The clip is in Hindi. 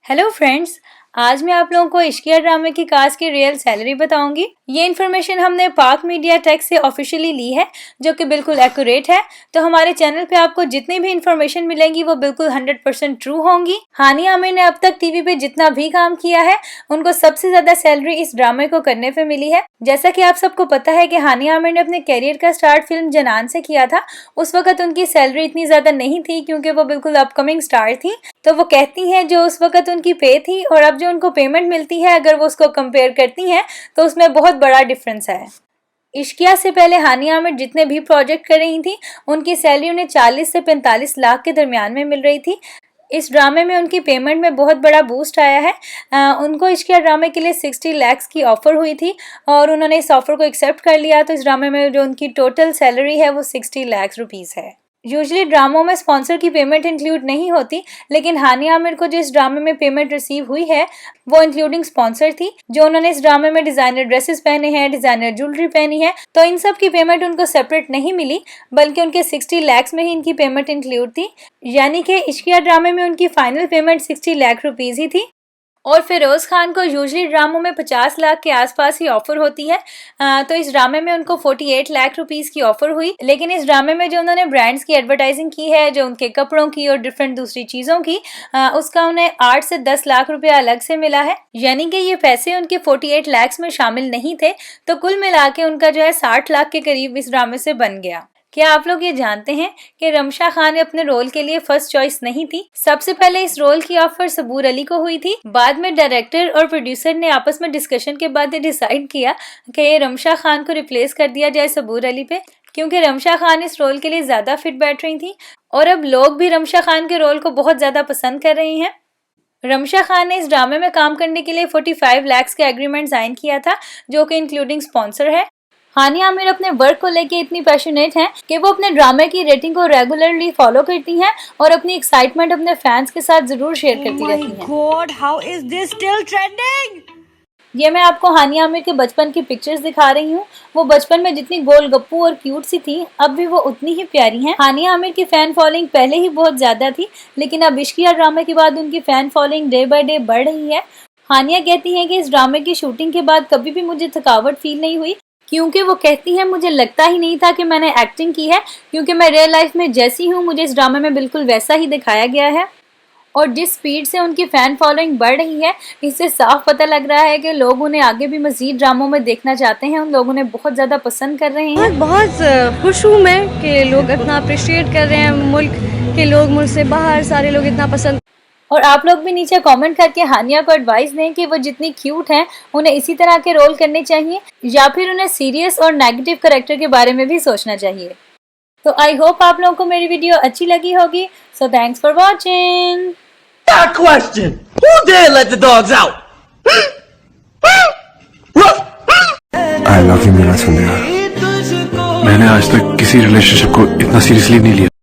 हेलो फ्रेंड्स, आज मैं आप लोगों को इश्किया ड्रामे की कास्ट की रियल सैलरी बताऊंगी। ये इन्फॉर्मेशन हमने पाक मीडिया टेक से ऑफिशियली ली है, जो कि बिल्कुल एक्यूरेट है। तो हमारे चैनल पे आपको जितनी भी इन्फॉर्मेशन मिलेंगी वो बिल्कुल 100% ट्रू होंगी। हानिया आमिर ने अब तक टीवी पे जितना भी काम किया है, उनको सबसे ज्यादा सैलरी इस ड्रामे को करने पे मिली है। जैसा कि आप सबको पता है कि हानिया आमिर ने अपने कैरियर का स्टार्ट फिल्म जनान से किया था। उस वक्त उनकी सैलरी इतनी ज्यादा नहीं थी क्योंकि वो बिल्कुल अपकमिंग स्टार थी। तो वो कहती हैं जो उस वक्त उनकी पे थी और अब जो उनको पेमेंट मिलती है, अगर वो उसको कंपेयर करती हैं तो उसमें बहुत बड़ा डिफरेंस है। इश्किया से पहले हानिया आमिर जितने भी प्रोजेक्ट कर रही थी, उनकी सैलरी उन्हें 40 से 45 लाख के दरमियान में मिल रही थी। इस ड्रामे में उनकी पेमेंट में बहुत बड़ा बूस्ट आया है। उनको इश्किया ड्रामे के लिए 60 लाख की ऑफर हुई थी और उन्होंने इस ऑफर को एक्सेप्ट कर लिया। तो इस ड्रामे में जो उनकी टोटल सैलरी है वो 60 लाख रुपीस है। यूजुअली ड्रामों में स्पॉन्सर की पेमेंट इंक्लूड नहीं होती, लेकिन हानिया आमिर को जो इस ड्रामे में पेमेंट रिसीव हुई है वो इंक्लूडिंग स्पॉन्सर थी। जो उन्होंने इस ड्रामे में डिजाइनर ड्रेसेस पहने हैं, डिजाइनर ज्वेलरी पहनी है, तो इन सब की पेमेंट उनको सेपरेट नहीं मिली, बल्कि उनके 60 लाख में ही इनकी पेमेंट इंक्लूड थी। यानी कि इश्किया ड्रामे में उनकी फाइनल पेमेंट 60 लाख रुपीज ही थी। और फिरोज खान को यूजुअली ड्रामों में 50 लाख के आसपास ही ऑफर होती है। तो इस ड्रामे में उनको 48 लाख रुपीस की ऑफर हुई। लेकिन इस ड्रामे में जो उन्होंने ब्रांड्स की एडवर्टाइजिंग की है, जो उनके कपड़ों की और डिफरेंट दूसरी चीज़ों की, उसका उन्हें 8 से 10 लाख रुपया अलग से मिला है। यानी कि ये पैसे उनके 48 लाख में शामिल नहीं थे। तो कुल मिला के उनका जो है 60 लाख के करीब इस ड्रामे से बन गया। क्या आप लोग ये जानते हैं कि रमशा खान अपने रोल के लिए फर्स्ट चॉइस नहीं थी? सबसे पहले इस रोल की ऑफर सबूर अली को हुई थी। बाद में डायरेक्टर और प्रोड्यूसर ने आपस में डिस्कशन के बाद ये डिसाइड किया कि रमशा खान को रिप्लेस कर दिया जाए सबूर अली पे, क्योंकि रमशा खान इस रोल के लिए ज्यादा फिट बैठ रही थी और अब लोग भी रमशा खान के रोल को बहुत ज्यादा पसंद कर रहे हैं। रमशा खान ने इस ड्रामे में काम करने के लिए 45 लाख का एग्रीमेंट साइन किया था, जो कि इंक्लूडिंग स्पॉन्सर है। हानिया आमिर अपने वर्क को लेके इतनी पैशनेट हैं कि वो अपने ड्रामे की रेटिंग को रेगुलरली फॉलो करती हैं और अपनी एक्साइटमेंट अपने फैंस के साथ जरूर शेयर करती रहती हैं। God, how is this still trending? ये मैं आपको हानिया आमिर के बचपन की पिक्चर्स दिखा रही हूँ। वो बचपन में जितनी गोलगप्पू और क्यूट सी थी, अब भी वो उतनी ही प्यारी हैं। हानिया आमिर की फैन फॉलोइंग पहले ही बहुत ज्यादा थी, लेकिन अब इश्किया ड्रामे के बाद उनकी fan following day by day बढ़ रही है। हानिया कहती हैं कि इस ड्रामे की शूटिंग के बाद कभी भी मुझे थकावट फील नहीं हुई, क्योंकि वो कहती है मुझे लगता ही नहीं था कि मैंने एक्टिंग की है, क्योंकि मैं रियल लाइफ में जैसी हूँ मुझे इस ड्रामे में बिल्कुल वैसा ही दिखाया गया है। और जिस स्पीड से उनकी फैन फॉलोइंग बढ़ रही है, इससे साफ पता लग रहा है कि लोग उन्हें आगे भी मजीद ड्रामों में देखना चाहते हैं। उन लोग उन्हें बहुत ज़्यादा पसंद कर रहे हैं। बहुत खुश हूँ मैं कि लोग इतना अप्रिशिएट कर रहे हैं, मुल्क के लोग, मुल्क से बाहर सारे लोग इतना पसंद। और आप लोग भी नीचे कमेंट करके हानिया को एडवाइस दें कि वो जितनी क्यूट हैं उन्हें इसी तरह के रोल करने चाहिए, या फिर उन्हें सीरियस और नेगेटिव कैरेक्टर के बारे में भी सोचना चाहिए। तो आई होप आप लोगों को मेरी वीडियो अच्छी लगी होगी। So thanks for watching. Question. Who dare let the dogs out? I love you मेरा संध्या। मैंने आज तक किसी रिलेशनशिप को इतना सीरियसली नहीं लिया।